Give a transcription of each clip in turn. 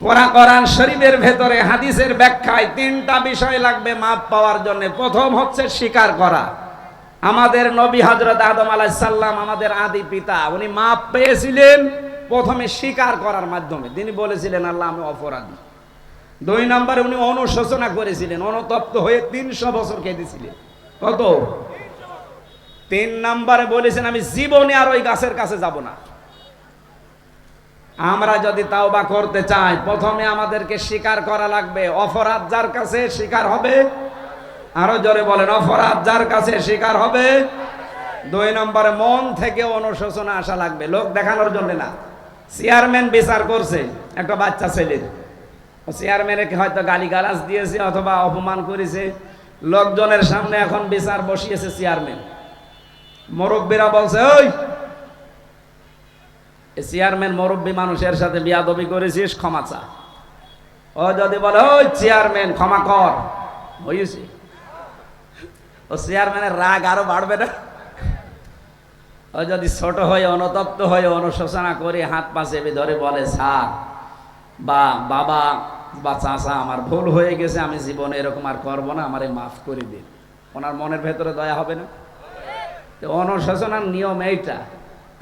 পুরা কোরআন শরীফের ভেতরে হাদিসের ব্যাখ্যায় তিনটা বিষয় লাগবে মাপ পাওয়ার জন্য। প্রথম হচ্ছে স্বীকার করা। আমাদের নবী হযরত আদম আলাইহিস সালাম, আমাদের আদি পিতা, উনি মাপ পেয়েছিলেন প্রথমে স্বীকার করার মাধ্যমে। তিনি বলেছিলেন, আল্লাহ আমি অপরাধী। দুই নম্বরে উনি অনুশোচনা করেছিলেন, অনুতপ্ত হয়ে 300 বছর কেঁদেছিলেন। কত? 3 নম্বরে বলেছেন, আমি জীবনে আর ওই গাছের কাছে যাব না। আমরা যদি তাওবা করতে চাই, প্রথমে আমাদেরকে স্বীকার করা লাগবে। অপরাধ যার কাছে স্বীকার হবে, আরো জোরে বলেন, অপরাধ যার কাছে স্বীকার হবে। 2 নম্বরে মন থেকে অনুশোচনা আসা লাগবে, লোক দেখানোর জন্য না। চেয়ারম্যান বিচার করছে একটা বাচ্চা ছেলের, চেয়ারম্যানকে হয়তো গালিগালাজ দিয়েছে অথবা অপমান করেছে, লোকজনের সামনে এখন বিচার বসিয়েছে চেয়ারম্যান। মুরব্বীরা বলছে, ওই চেয়ারম্যান মুরব্বী মানুষের সাথে বিয়াদবি করেছিস, ক্ষমা চা। ও যদি বলে, ওই চেয়ারম্যান ক্ষমা কর, হয়েছে, ও চেয়ারম্যানের রাগ আরো বাড়বে না? ও যদি ছোট হয়ে অনুতপ্ত হয়ে অনুশোচনা করে হাত পা চেপে ধরে বলে, স্যার বা বাবা বা চাচা আমার ভুল হয়ে গেছে, আমি জীবনে এরকম আর করবো না, আমারে মাফ করে দিন, ওনার মনের ভেতরে দয়া হবে না? অনুশোচনার নিয়ম এইটা।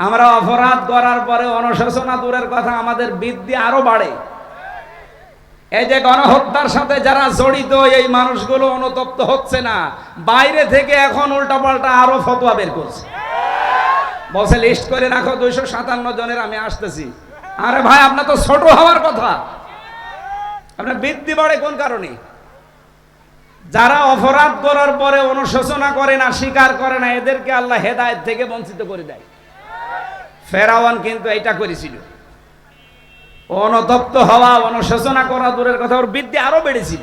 আমরা অপরাধ করার পরে অনুশোচনা দূরের কথা, আমাদের বৃদ্ধি আরো বাড়ে। এই যে গণহত্যার সাথে যারা জড়িত, এই মানুষগুলো অনুতপ্ত হচ্ছে না, বাইরে থেকে এখন উল্টাপাল্টা আরো ফতোয়া বের করছে, বলছে লিস্ট করে রাখো 257 জনের, আমি আসতেছি। আরে ভাই, আপনার তো ছোট হওয়ার কথা, আপনার বৃদ্ধি বাড়ে কোন কারণে? যারা অপরাধ করার পরে অনুশোচনা করে না, স্বীকার করে না, এদেরকে আল্লাহ হেদায়েত থেকে বঞ্চিত করে দেয়। ফেরাউন কিন্তু এইটা করেছিল, অনুতপ্ত হওয়া, অনুশোচনা করা দূরের কথা, ওর বৃদ্ধি আরো বেড়েছিল।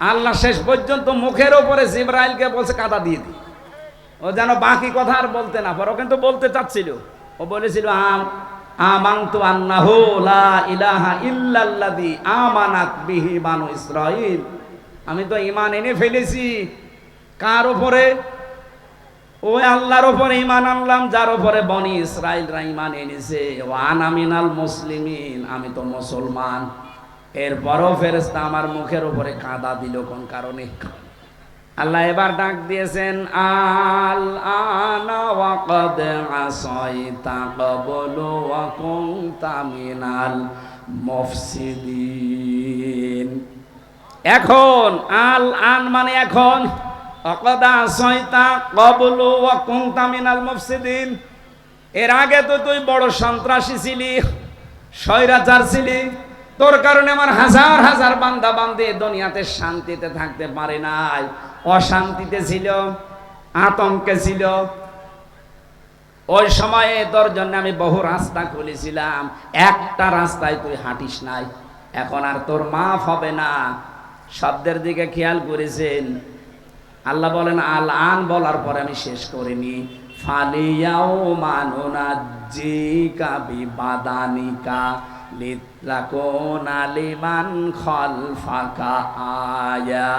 আল্লাহ শেষ পর্যন্ত মুখের ওপরে জিবরাইলকে বলছে কাদা দিয়ে দি, ও যেন বাকি কথা আর বলতে না পারে। ও কিন্তু বলতে চাচ্ছিল, ও বলেছিল, আমানতু আন্নাহু লা ইলাহা ইল্লাল্লাযী আমানাত বিহি বানু ইসরাঈল, আমি তো ঈমান এনে ফেলেছি। কার উপরে? ওই আল্লাহর উপরে ঈমান আনলাম যার উপরে বনি ইসরাঈলরা ঈমান এনেছে। ওয়া আনা মিনাল মুসলিমিন, আমি তো মুসলমান। এরপরও ফেরেশতা আমার মুখের উপরে কাদা দিল কোন কারণে? আল্লাহ এবার ডাক দিয়েছেন, আল আনা ওয়া ক্বাদ আসাইতা ক্বাবলু ওয়া কুনতা মিনাল মুফসিদিন। এখন আল আন মানে এখন, ক্বাদ আসাইতা ক্বাবলু ওয়া কুনতা মিনাল মুফসিদিন, এর আগে তো তুই বড় সন্ত্রাসী ছিলি, স্বৈরাচার ছিলি, তোর কারণে আমার হাজার হাজার বান্দা বান্দে দুনিয়াতে শান্তিতে থাকতে পারে নাই, অশান্তিতে ছিল, আতঙ্কে ছিল। ওই সময়ে তোর জন্য আমি বহু রাস্তা খুলেছিলাম, একটা রাস্তায় তুই হাঁটিস নাই, এখন আর তোর মাফ হবে না। শব্দের দিকে খেয়াল করেছেন? আল্লাহ বলেন আল আন বলার পরে আমি শেষ করিনি, ফালিয়াউমা নুনাজ্জিকা বিবাদানিকা লিতাকুনা লিমান খালফাকা আয়া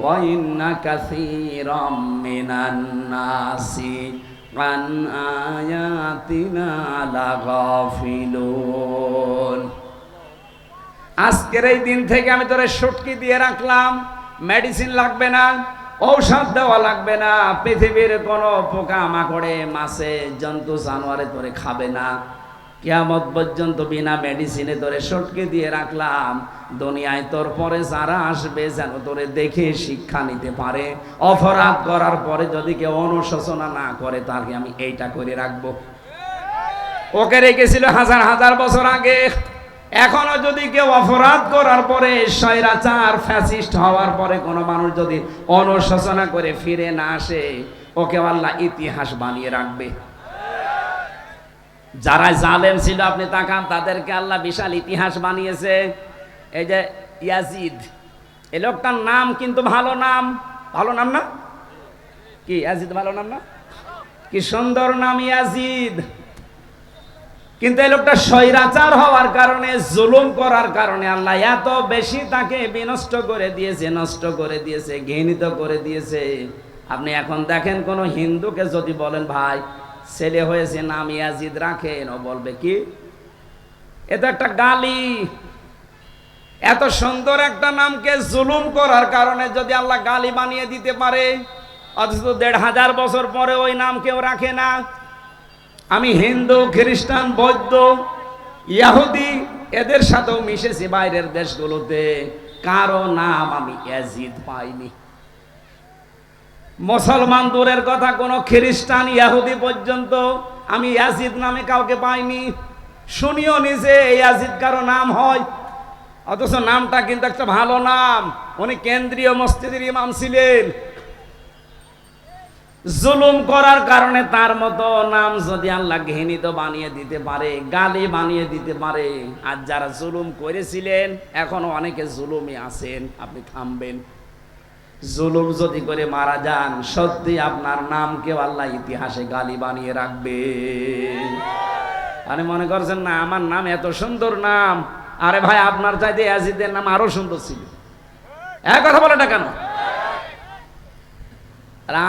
ওয়া ইন্না কাসীরাম মিনান নাসি আন আয়াতিনা লাগাফিলুন। আজকের এই দিন থেকে আমি তোরে সুটকি দিয়ে রাখলাম, মেডিসিন লাগবে না, ঔষধ দেওয়া লাগবে না, পৃথিবীর কোনো পোকা মাকড়ে মাছে জন্তু জানোয়ারে তোরে খাবে না, কিয়ামত পর্যন্ত বিনা মেডিসিনে তোরে সুটকি দিয়ে রাখলাম। দুনিয়ায় তোর পরে যারা আসবে যেন তোরে দেখে শিক্ষা নিতে পারে, অপরাধ করার পরে যদি কেউ অনুশোচনা না করে তাকে আমি এইটা করে রাখবো। ওকে রেখেছিল হাজার হাজার বছর আগে। এখনো যদি কেউ অপরাধ করার পরে, স্বৈরাচার ফ্যাসিস্ট হওয়ার পরে কোনো মানুষ যদি অনুশোচনা করে ফিরে না আসে, ওকে আল্লাহ ইতিহাস বানিয়ে রাখবে। যারা জালেম ছিল আপনি তাকান, তাদেরকে আল্লাহ বিশাল ইতিহাস বানিয়েছে। এই যে ইয়াজিদ, এই লোকটার নাম কিন্তু ভালো নাম, ভালো নাম না? কি ইয়াজিদ ভালো নাম না? কি সুন্দর নাম ইয়াজিদ। কিন্তু এই লোকটা স্বৈরাচার হওয়ার কারণে, জুলুম করার কারণে আল্লাহ এত বেশি তাকে বিনষ্ট করে দিয়েছে, নষ্ট করে দিয়েছে, ঘৃণিত করে দিয়েছে। আপনি এখন দেখেন কোন হিন্দুকে যদি বলেন ভাই ছেলে হয়েছে নাম ইয়াজিদ রাখেন, ও বলবে কি? এটা একটা গালি। এত সুন্দর একটা নামকে জুলুম করার কারণে যদি আল্লাহ গালি বানিয়ে দিতে পারে, অথচ ১৫০০ বছর পরে ওই নাম কেউ রাখে না। আমি হিন্দু, খ্রিস্টান, বৌদ্ধ, ইহুদি এদের সাথেও মিশেছি বাইরের দেশগুলোতে, কারো নাম আমি ইয়াজিদ পাইনি। মুসলমান দূরের কথা, কোন খ্রিস্টান, ইহুদি পর্যন্ত আমি ইয়াজিদ নামে কাউকে পাইনি, শুনিও নিজে ইয়াজিদ কারো নাম হয়। অথচ নামটা কিন্তু একটা ভালো নাম। উনি কেন্দ্রীয় মসজিদের ইমাম ছিলেন। জুলুম করার কারণে তার মতো নাম যদি আল্লাহ ঘৃণিত বানিয়ে দিতে পারে, গালি বানিয়ে দিতে পারে, আর যারা জুলুম করেছিলেন এখনো অনেকে জুলুমই আছেন, আপনি থামবেন। জুলুম যদি করে মারা যান, সত্যি আপনার নামকেও আল্লাহ ইতিহাসে গালি বানিয়ে রাখবে। আপনি মনে করছেন না আমার নাম এত সুন্দর নাম, আরে ভাই আপনার চাইতে ইয়াজিদের নাম আরো সুন্দর ছিল। এক কথা বলে না কেন?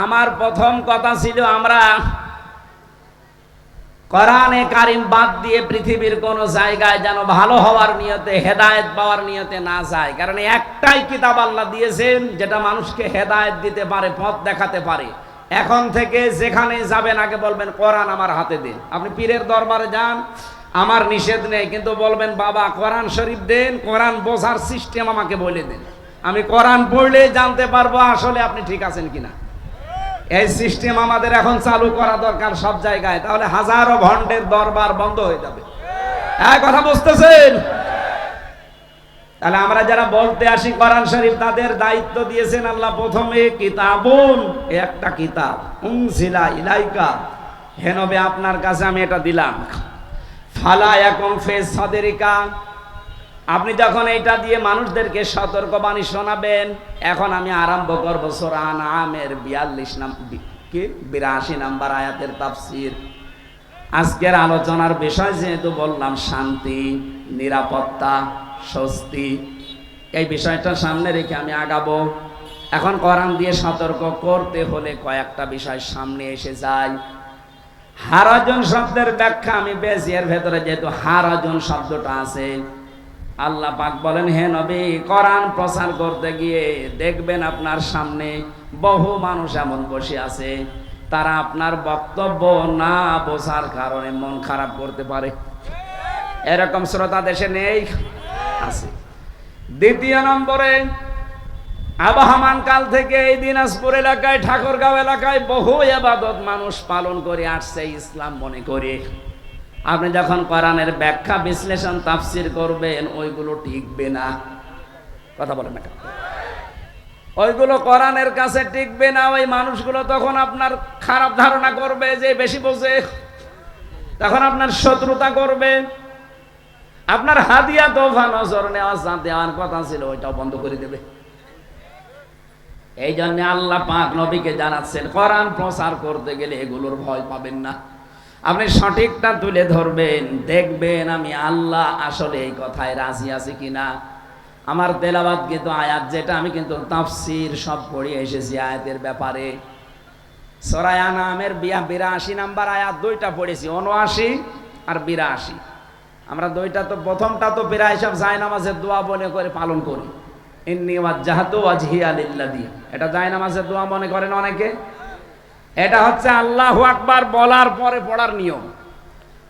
আমার প্রথম কথা ছিল আমরা কোরআনে কারিম বাদ দিয়ে পৃথিবীর কোন জায়গায় যেন ভালো হওয়ার নিয়তে, হেদায়েত পাওয়ার নিয়তে না যায়। কারণ একটাই কিতাব আল্লাহ দিয়েছেন যেটা মানুষকে হেদায়েত দিতে পারে, পথ দেখাতে পারে। এখন থেকে যেখানে যাবেন আগে বলবেন কোরআন আমার হাতে দিন। আপনি পীরের দরবারে যান, আমার নিষেধ নেই, কিন্তু বলবেন বাবা কোরআন শরীফ দেন, কোরআন বোঝার সিস্টেম আমাকে বলে দেন, আমি কোরআন পড়লে জানতে পারবো আসলে আপনি ঠিক আছেন কিনা। এই সিস্টেম আমাদের এখন চালু করা দরকার সব জায়গায়, তাহলে হাজারো ভণ্ডের দরবার বন্ধ হয়ে যাবে। এই কথা বুঝতেছেন? তাহলে আমরা যারা বলতে আসি কোরআন শরীফ, তাদের দায়িত্ব দিয়েছেন আল্লাহ প্রথমে কিতাবুন, একটা কিতাব, উনজিলা ইলাইকা, হে নবী আপনার কাছে আমি এটা দিলাম। ফালা ইয়াকুম ফি সাদরিকা, আপনি যখন এটা দিয়ে মানুষদেরকে সতর্কবাণী শোনাবেন, এখন আমি আরম্ভ করব সূরা আনআমের 82 নম্বর আয়াতের তাফসীর। আজকের আলোচনার বিষয় যেহেতু বললাম শান্তি, নিরাপত্তা, স্বস্তি, এই বিষয়টা সামনে রেখে আমি আগাবো। এখন কোরআন দিয়ে সতর্ক করতে হলে কয়েকটা বিষয় সামনে এসে যায়। হারাজন শব্দের ব্যাখ্যা আমি বেশি, এর ভেতরে যেহেতু হারাজন শব্দটা আছে, আল্লাহ পাক বলেন হে নবী কোরআন প্রচার করতে গিয়ে দেখবেন আপনার সামনে বহু মানুষ এমন বসে আছে, তারা আপনার বক্তব্য না বোঝার কারণে মন খারাপ করতে পারে। এরকম শ্রোতা দেশে নেই? আছে। দ্বিতীয় নম্বরে, আবহমান কাল থেকে এই দিনাজপুর এলাকায়, ঠাকুরগাঁও এলাকায় বহু ইবাদত মানুষ পালন করে আসছে ইসলাম মনে করে। আপনি যখন কোরআনের ব্যাখ্যা, বিশ্লেষণ, তাফসীর করবেন, ওইগুলো টিকবে না। কথা বলেন না কেন? ওইগুলো কোরআনের কাছে টিকবে না। ওই মানুষগুলো তখন আপনার খারাপ ধারণা করবে যে বেশি বোঝে, তখন আপনার শত্রুতা করবে। আপনার হাদিয়া তোফা নজর নেওয়া যা দেওয়ার কথা ছিল ওইটাও বন্ধ করে দেবে। এই জন্য আল্লাহ পাক নবীকে জানাচ্ছেন কোরআন প্রচার করতে গেলে এগুলোর ভয় পাবেন না। আপনি সঠিকটা তুলে ধরবেন, দেখবেন আমি আল্লাহ আসলে এই কথায় রাজি আছি কিনা। আমার তেলাওয়াত কিন্তু আয়াত, যেটা আমি কিন্তু তাফসীর সব পড়ে এসেছি আয়াতের ব্যাপারে। সূরা আনআমের 82 নম্বর আয়াত দুইটা পড়েছি, 79 আর 82। আমরা দুইটা তো, প্রথমটা তো প্রায় সব জায়নামাজের দোয়া মনে করে পালন করি, ইন্নী ওয়াজ্জাহতু ওয়াজহিয়া লিল্লাযী, এটা জায়নামাজের দোয়া মনে করেন অনেকে। এটা হচ্ছে আল্লাহু আকবার বলার পরে পড়ার নিয়ম।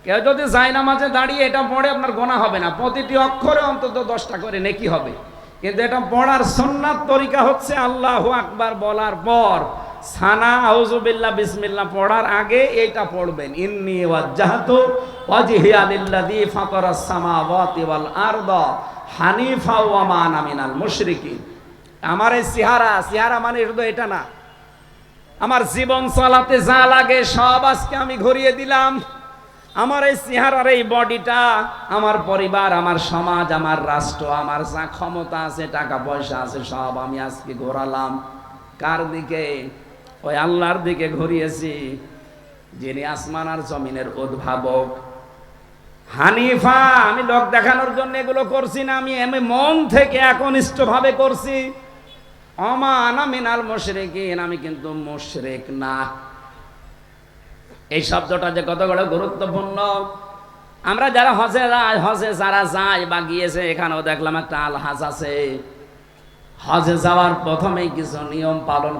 কেউ যদি জায়নামাজে দাঁড়িয়ে এটা পড়ে, আপনার গোনা হবে না, প্রতিটি অক্ষরে অন্তত 10টা করে নেকি হবে। কিন্তু এটা পড়ার সুন্নাত তরিকা হচ্ছে আল্লাহু আকবার বলার পর সানা আউযু বিল্লাহ বিসমিল্লাহ পড়ার আগে এইটা পড়বেন, ইন্নী ওয়াজ্জাহতু ওয়াজহিয়া লিল্লাযী ফাতারাস সামাওয়াতি ওয়াল আরদা হানিফা ওয়া মা আনা মিনাল মুশরিকিন। আমার এই সিহারা মানে শুধু এটা না, আমার জীবন চালাতে যা লাগে সব আজকে আমি ঘুরিয়ে দিলাম। আমার এই চেহারার এই বডিটা, আমার পরিবার, আমার সমাজ, আমার রাষ্ট্র, আমার যা ক্ষমতা আছে, টাকা পয়সা আছে, সব আমি আজকে ঘোরালাম কার দিকে? ওই আল্লাহর দিকে ঘুরিয়েছি, যিনি আসমান আর জমিনের উদ্ভাবক। হানিফা, আমি লোক দেখানোর জন্য এগুলো করছি না, আমি মন থেকে একনিষ্ঠভাবে করছি। ওমা আনা মিনাল মুশরিকিন, আমি কিন্তু মুশরিক না। এই শব্দটা যে কত বড় গুরুত্বপূর্ণ, আমরা যারা হজে যারা যায় বা গিয়েছে, এখানেও দেখলাম একটা আলহাজ আছে, হজে যাওয়ার প্রথমেই কিছু নিয়ম পালন